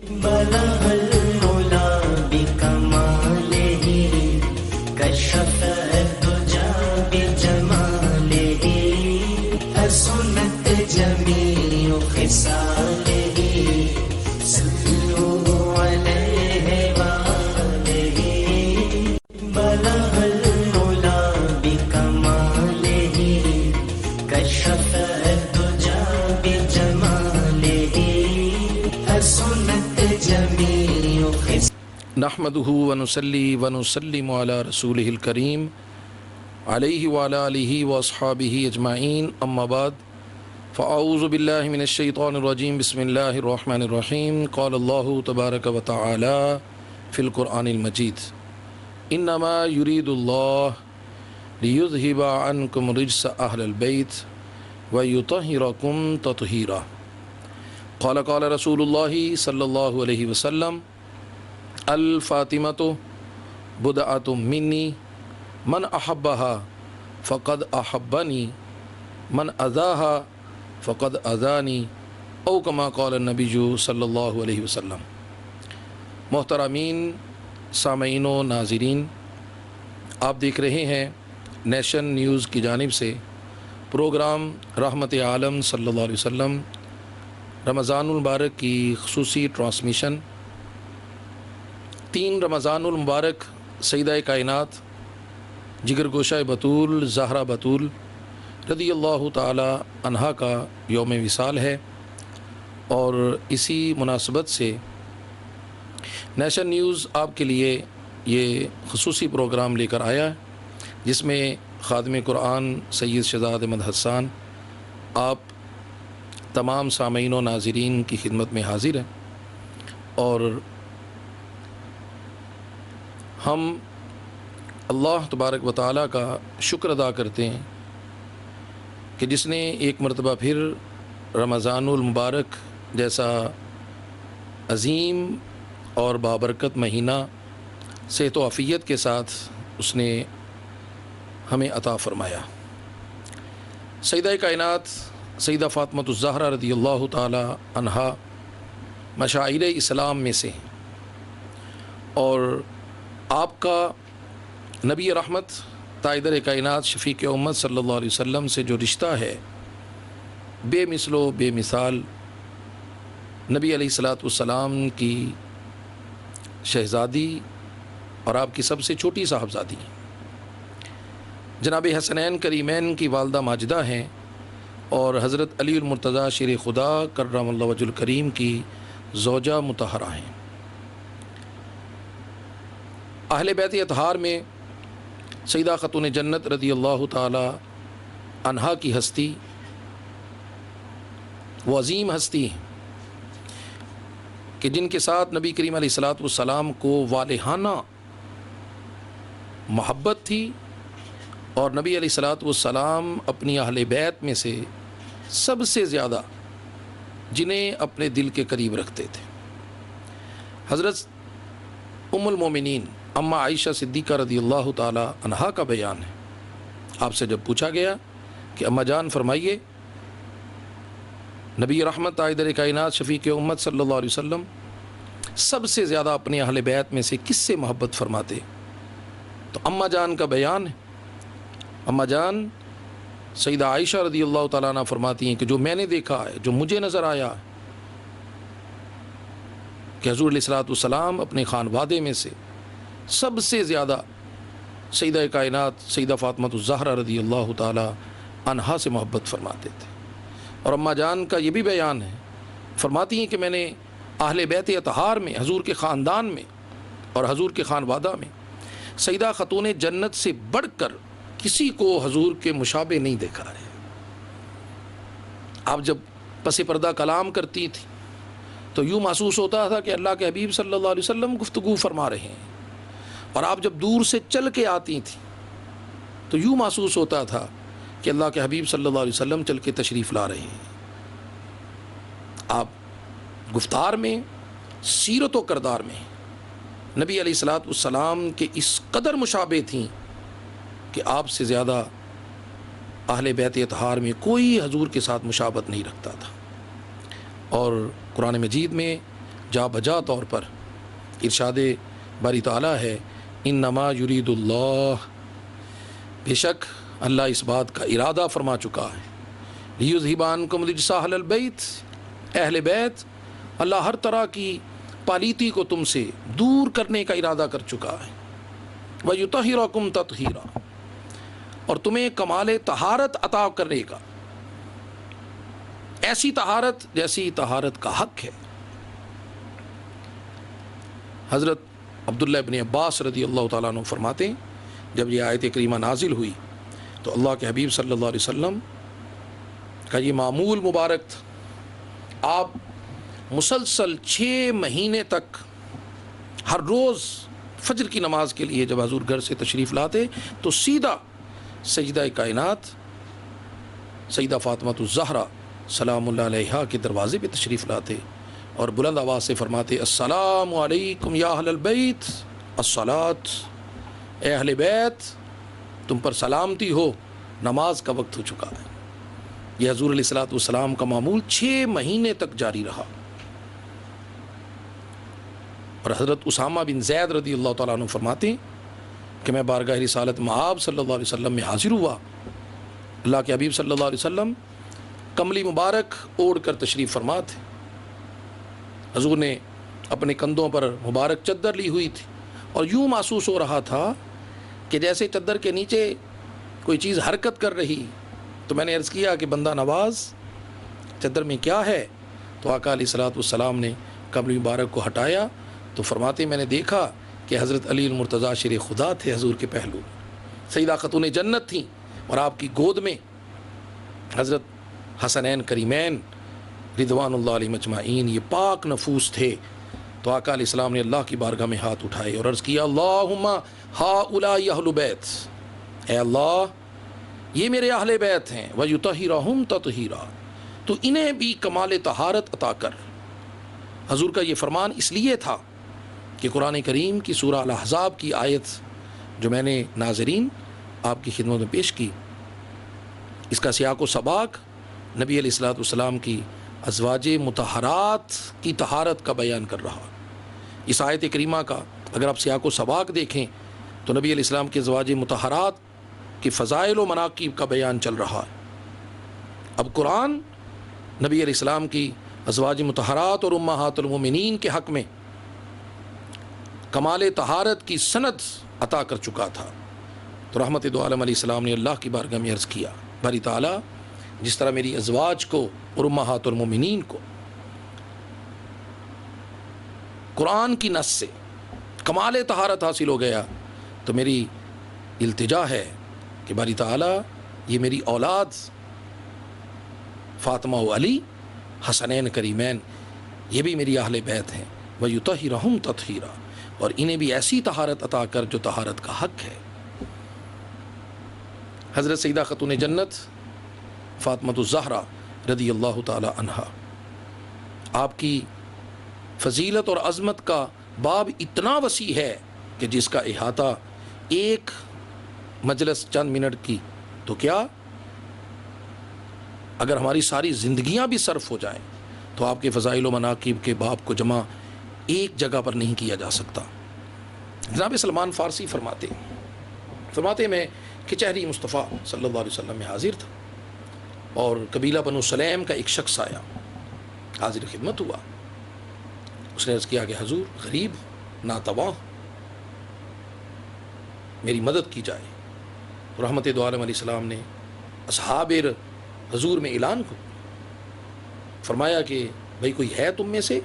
بلغ العلا بکمالہ کشف الدجى بجمالہ حسنت جمیع خصالہ صلوا علیہ وآلہ بلغ العلا بکمالہ کشف الدجى بجمالہ حسنت جمیع خصالہ نحمده ونصلي ونسلم على رسوله الكريم عليه وعلى آله وأصحابه أجمعين أما بعد فأعوذ بالله من الشيطان الرجيم بسم الله الرحمن الرحيم قال الله تبارك وتعالى في القرآن المجيد إنما يريد الله ليذهب عنكم رجس أهل البيت ويطهركم تطهيرا قال رسول الله صلى الله عليه وسلم الفاطمة بدعة مني من أحبها فقد أحبني من أذاها فقد أذاني او كما قال النبي صلی اللہ علیہ وسلم۔ محترمین سامعین و ناظرین، آپ دیکھ رہے ہیں نیشن نیوز کی جانب سے پروگرام رحمت عالم صلی اللہ علیہ وسلم رمضان المبارک کی خصوصی ٹرانسمیشن۔ 3 رمضان المبارک سیدہ کائنات جگر گوشہ بطول زہرا بطول رضی اللہ تعالی عنہا کا یوم وصال ہے، اور اسی مناسبت سے نیشن نیوز آپ کے لیے یہ خصوصی پروگرام لے کر آیا ہے، جس میں خادم قرآن سید شہزاد احمد حسان آپ تمام سامعین و ناظرین کی خدمت میں حاضر ہیں، اور ہم اللہ تبارک و تعالیٰ کا شکر ادا کرتے ہیں کہ جس نے ایک مرتبہ پھر رمضان المبارک جیسا عظیم اور بابرکت مہینہ صحت و عافیت کے ساتھ اس نے ہمیں عطا فرمایا۔ سیدہ کائنات سیدہ فاطمۃ الزہرا رضی اللہ تعالی عنہا مشاعر اسلام میں سے، اور آپ کا نبی رحمت تاجدر کائنات شفیق امت صلی اللہ علیہ وسلم سے جو رشتہ ہے بے مثل و بے مثال، نبی علیہ الصلاۃ والسلام کی شہزادی اور آپ کی سب سے چھوٹی صاحبزادی جناب حسنین کریمین کی والدہ ماجدہ ہیں، اور حضرت علی المرتضیٰ شیر خدا کرم اللہ وجہ الکریم کی زوجہ مطہرہ ہیں۔ اہل بیت اطہار میں سیدہ خاتون جنت رضی اللہ تعالی عنہا کی ہستی وہ عظیم ہستی ہیں کہ جن کے ساتھ نبی کریم علیہ الصلاۃ والسلام کو والہانہ محبت تھی، اور نبی علیہ الصلاۃ والسلام اپنی اہل بیت میں سے سب سے زیادہ جنہیں اپنے دل کے قریب رکھتے تھے۔ حضرت ام المومنین اما عائشہ صدیقہ رضی اللہ تعالی عنہا کا بیان ہے، آپ سے جب پوچھا گیا کہ اما جان فرمائیے نبی رحمت تاجدر کائنات شفیق امت صلی اللہ علیہ وسلم سب سے زیادہ اپنے اہل بیت میں سے کس سے محبت فرماتے؟ تو اما جان کا بیان ہے، اما جان سیدہ عائشہ رضی اللہ تعالیٰ عنہ فرماتی ہیں کہ جو میں نے دیکھا ہے، جو مجھے نظر آیا ہے کہ حضور علیہ الصلوۃ والسلام اپنے خانوادے میں سے سب سے زیادہ سیدہ کائنات سیدہ فاطمۃ الزہرا رضی اللہ تعالی عنہا سے محبت فرماتے تھے۔ اور اماں جان کا یہ بھی بیان ہے، فرماتی ہیں کہ میں نے اہل بیت اطہار میں، حضور کے خاندان میں اور حضور کے خانوادہ میں سیدہ خاتون جنت سے بڑھ کر کسی کو حضور کے مشابہ نہیں دیکھا ہے۔ آپ جب پس پردہ کلام کرتی تھی تو یوں محسوس ہوتا تھا کہ اللہ کے حبیب صلی اللہ علیہ وسلم گفتگو فرما رہے ہیں، اور آپ جب دور سے چل کے آتی تھیں تو یوں محسوس ہوتا تھا کہ اللہ کے حبیب صلی اللہ علیہ وسلم چل کے تشریف لا رہے ہیں۔ آپ گفتار میں، سیرت و کردار میں نبی علیہ الصلوۃ والسلام کے اس قدر مشابہ تھیں کہ آپ سے زیادہ اہل بیت اطہار میں کوئی حضور کے ساتھ مشابہت نہیں رکھتا تھا۔ اور قرآن مجید میں جا بجا طور پر ارشاد باری تعالیٰ ہے انما یرید اللہ، بے شک اللہ اس بات کا ارادہ فرما چکا ہے، لیذھب عنکم الرجس اہل البیت، اہل بیت، اللہ ہر طرح کی پالیتی کو تم سے دور کرنے کا ارادہ کر چکا ہے، ویطہرکم تطہیرا، اور تمہیں کمال طہارت عطا کرنے کا، ایسی طہارت جیسی طہارت کا حق ہے۔ حضرت عبداللہ ابن عباس رضی اللہ تعالیٰ عنہ فرماتے ہیں جب یہ آیت کریمہ نازل ہوئی تو اللہ کے حبیب صلی اللہ علیہ وسلم کا یہ معمول مبارک تھا، آپ مسلسل 6 مہینے تک ہر روز فجر کی نماز کے لیے جب حضور گھر سے تشریف لاتے تو سیدھا سجدہ کائنات سیدہ فاطمہ الزہرا سلام اللہ علیہا کے دروازے پہ تشریف لاتے اور بلند آواز سے فرماتے السلام علیکم یا اہل البیت الصلاۃ، اے اہل بیت تم پر سلامتی ہو، نماز کا وقت ہو چکا ہے۔ یہ حضور علیہ الصلوۃ والسلام کا معمول 6 مہینے تک جاری رہا۔ اور حضرت اسامہ بن زید رضی اللہ تعالیٰ عنہ فرماتے ہیں کہ میں بارگاہ رسالت مآب صلی اللہ علیہ وسلم میں حاضر ہوا، اللہ کے حبیب صلی اللہ علیہ وسلم کملی مبارک اوڑھ کر تشریف فرما تھے، حضور نے اپنے کندھوں پر مبارک چادر لی ہوئی تھی اور یوں محسوس ہو رہا تھا کہ جیسے چادر کے نیچے کوئی چیز حرکت کر رہی۔ تو میں نے عرض کیا کہ بندہ نواز چادر میں کیا ہے؟ تو آقا علیہ الصلوۃ والسلام نے کملی مبارک کو ہٹایا تو فرماتے میں نے دیکھا کہ حضرت علی المرتضیٰ شیر خدا تھے، حضور کے پہلو سیدہ خاتون جنت تھیں، اور آپ کی گود میں حضرت حسنین کریمین رضوان اللہ علیہ مجمعین یہ پاک نفوس تھے۔ تو آقا علیہ السلام نے اللہ کی بارگاہ میں ہاتھ اٹھائے اور عرض کیا اللہم ہؤلاء اہل بیت، اے اللہ یہ میرے اہل بیت ہیں، ویطہرہم تطہیرا، تو انہیں بھی کمال طہارت عطا کر۔ حضور کا یہ فرمان اس لیے تھا کہ قرآن کریم کی سورہ الاحزاب کی آیت جو میں نے ناظرین آپ کی خدمت میں پیش کی، اس کا سیاق و سباق نبی علیہ الصلوۃ والسلام کی ازواج مطہرات کی طہارت کا بیان کر رہا۔ اس آیت کریمہ کا اگر آپ سیاق و سباق دیکھیں تو نبی علیہ السلام کے ازواج مطہرات کی فضائل و مناقب کا بیان چل رہا ہے۔ اب قرآن نبی علیہ السلام کی ازواج مطہرات اور امہات المومنین کے حق میں کمال طہارت کی سند عطا کر چکا تھا۔ تو رحمت دو عالم علیہ السلام نے اللہ کی بارگاہ میں عرض کیا باری تعالیٰ جس طرح میری ازواج کو اور امہات المومنین کو قرآن کی نص سے کمال طہارت حاصل ہو گیا، تو میری التجا ہے کہ باری تعالیٰ یہ میری اولاد فاطمہ و علی حسنین کریمین یہ بھی میری اہل بیت ہیں، ویطہرہم تطہیرا، اور انہیں بھی ایسی طہارت عطا کر جو طہارت کا حق ہے۔ حضرت سیدہ خاتون جنت فاطمہ الزہرا رضی اللہ تعالی عنہا، آپ کی فضیلت اور عظمت کا باب اتنا وسیع ہے کہ جس کا احاطہ ایک مجلس چند منٹ کی تو کیا اگر ہماری ساری زندگیاں بھی صرف ہو جائیں تو آپ کے فضائل و مناقب کے باب کو جمع ایک جگہ پر نہیں کیا جا سکتا۔ جناب سلمان فارسی فرماتے میں کچہری مصطفیٰ صلی اللہ علیہ وسلم میں حاضر تھا اور قبیلہ بنو سلیم کا ایک شخص آیا، حاضر خدمت ہوا، اس نے عرض کیا کہ حضور غریب ناتواں میری مدد کی جائے۔ رحمت دو عالم علیہ السلام نے اصحاب حضور میں اعلان کو فرمایا کہ بھئی کوئی ہے تم میں سے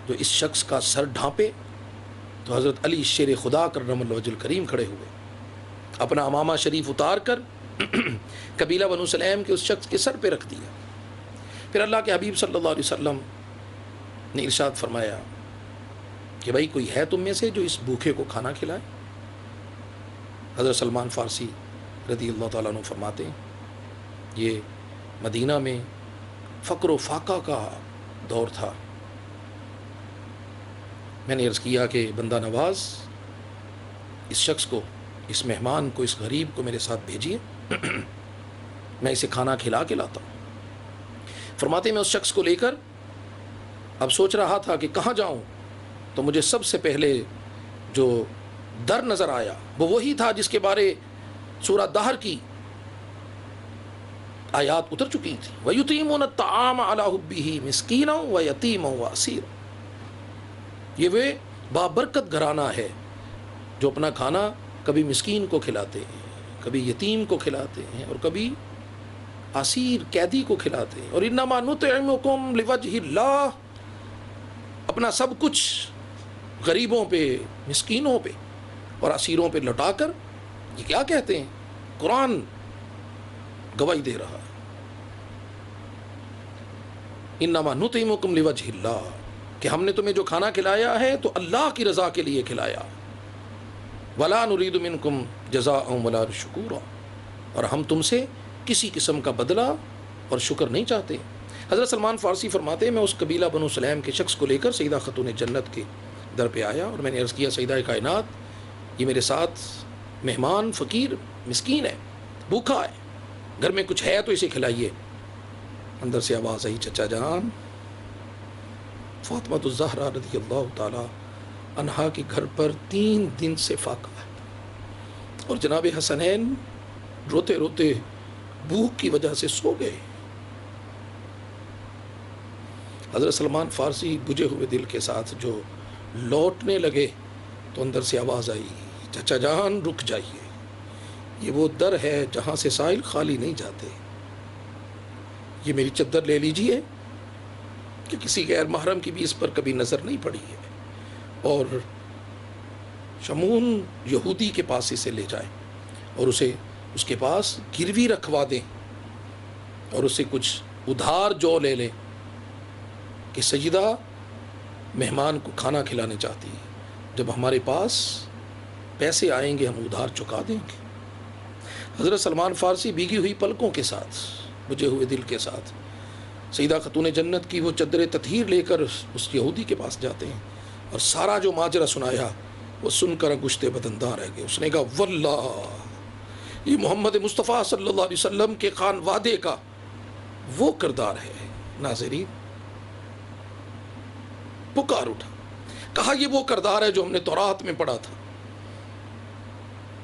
جو اس شخص کا سر ڈھانپے؟ تو حضرت علی شیر خدا کرم اللہ وجہ الکریم کھڑے ہوئے، اپنا امامہ شریف اتار کر قبیلہ بنو سلیم کے اس شخص کے سر پہ رکھ دیا۔ پھر اللہ کے حبیب صلی اللہ علیہ وسلم نے ارشاد فرمایا کہ بھائی کوئی ہے تم میں سے جو اس بھوکے کو کھانا کھلائے؟ حضرت سلمان فارسی رضی اللہ تعالیٰ عنہ فرماتے ہیں یہ مدینہ میں فقر و فاقہ کا دور تھا۔ میں نے عرض کیا کہ بندہ نواز اس شخص کو، اس مہمان کو، اس غریب کو میرے ساتھ بھیجیے، میں اسے کھانا کھلا کے لاتا ہوں۔ فرماتے میں اس شخص کو لے کر اب سوچ رہا تھا کہ کہاں جاؤں، تو مجھے سب سے پہلے جو در نظر آیا وہ وہی تھا جس کے بارے سورہ دہر کی آیات اتر چکی تھی، وَيُطِعِمُونَ الطَّعَامَ عَلَىٰ حُبِّهِ مِسْكِينًا وَيَتِيمًا وَأَسِيرًا۔ یہ وہ بابرکت گھرانہ ہے جو اپنا کھانا کبھی مسکین کو کھلاتے ہیں، کبھی یتیم کو کھلاتے ہیں، اور کبھی اسیر قیدی کو کھلاتے ہیں۔ اور انما نطعمکم لوجہ اللہ، اپنا سب کچھ غریبوں پہ، مسکینوں پہ اور اسیروں پہ لٹا کر، یہ کیا کہتے ہیں؟ قرآن گواہی دے رہا ہے، انما نطعمکم لوجہ اللہ، کہ ہم نے تمہیں جو کھانا کھلایا ہے تو اللہ کی رضا کے لیے کھلایا، ولا نرید منکم جزاء ولا شکورا، اور ہم تم سے کسی قسم کا بدلہ اور شکر نہیں چاہتے۔ حضرت سلمان فارسی فرماتے ہیں، میں اس قبیلہ بنو سلیم کے شخص کو لے کر سیدہ خاتون جنت کے در پہ آیا اور میں نے عرض کیا، سیدہ کائنات، یہ میرے ساتھ مہمان فقیر مسکین ہے، بھوکا ہے، گھر میں کچھ ہے تو اسے کھلائیے۔ اندر سے آواز آئی، چچا جان فاطمہ الزہرا رضی اللہ تعالی عنہا کے گھر پر 3 دن سے فاقہ ہے، اور جناب حسنین روتے روتے بھوک کی وجہ سے سو گئے۔ حضرت سلمان فارسی بجھے ہوئے دل کے ساتھ جو لوٹنے لگے تو اندر سے آواز آئی، چچا جان رک جائیے، یہ وہ در ہے جہاں سے سائل خالی نہیں جاتے، یہ میری چادر لے لیجئے کہ کسی غیر محرم کی بھی اس پر کبھی نظر نہیں پڑی ہے، اور شمون یہودی کے پاس اسے لے جائیں اور اسے اس کے پاس گروی رکھوا دیں اور اسے کچھ ادھار جو لے لیں کہ سیدہ مہمان کو کھانا کھلانے چاہتی ہے، جب ہمارے پاس پیسے آئیں گے ہم ادھار چکا دیں گے۔ حضرت سلمان فارسی بھیگی ہوئی پلکوں کے ساتھ، بجھے ہوئے دل کے ساتھ سیدہ خاتون جنت کی وہ چادر تطہیر لے کر اس یہودی کے پاس جاتے ہیں اور سارا جو ماجرا سنایا وہ سن کر گشتے بدنداں رہ گئے۔ اس نے کہا، واللہ یہ محمد مصطفیٰ صلی اللہ علیہ وسلم کے خان وعدے کا وہ کردار ہے۔ ناظرین پکار اٹھا، کہا یہ وہ کردار ہے جو ہم نے تورات میں پڑھا تھا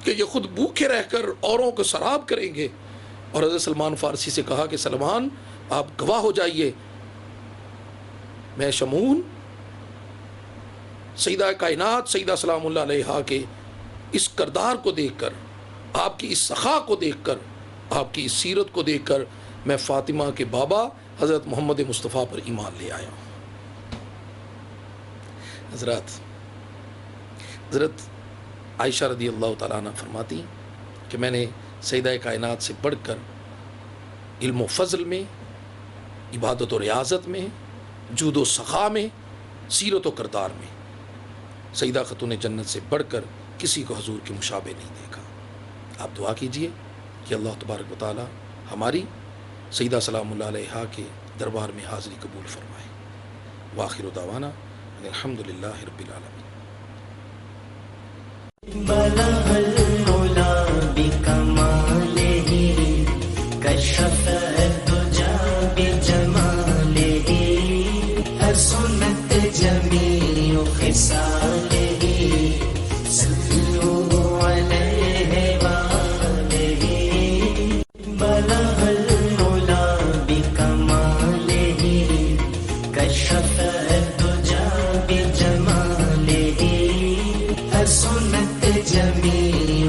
کہ یہ خود بھوکے رہ کر اوروں کو سراب کریں گے۔ اور حضرت سلمان فارسی سے کہا کہ سلمان آپ گواہ ہو جائیے، میں شمون سیدہ کائنات سیدہ سلام اللہ علیہا کے اس کردار کو دیکھ کر، آپ کی اس سخا کو دیکھ کر، آپ کی اس سیرت کو دیکھ کر میں فاطمہ کے بابا حضرت محمد مصطفیٰ پر ایمان لے آیا ہوں۔ حضرت عائشہ رضی اللہ تعالیٰ عنہ فرماتی کہ میں نے سیدہ کائنات سے بڑھ کر علم و فضل میں، عبادت و ریاضت میں، جود و سخا میں، سیرت و کردار میں سیدہ خاتون جنت سے بڑھ کر کسی کو حضور کے مشابہ نہیں دیکھا۔ آپ دعا کیجئے کہ اللہ تبارک و تعالی ہماری سیدہ سلام اللہ علیہا کے دربار میں حاضری قبول فرمائے۔ وآخر دعوانا الحمدللہ رب العالمین۔ بلغ العلا بکمالہ کشف الدجى بجمالہ حسنت جمیع خصالہ صلوا علیہ وآلہ۔ بلغ العلا بکمالہ کشف الدجى بجمالہ حسنت جمیع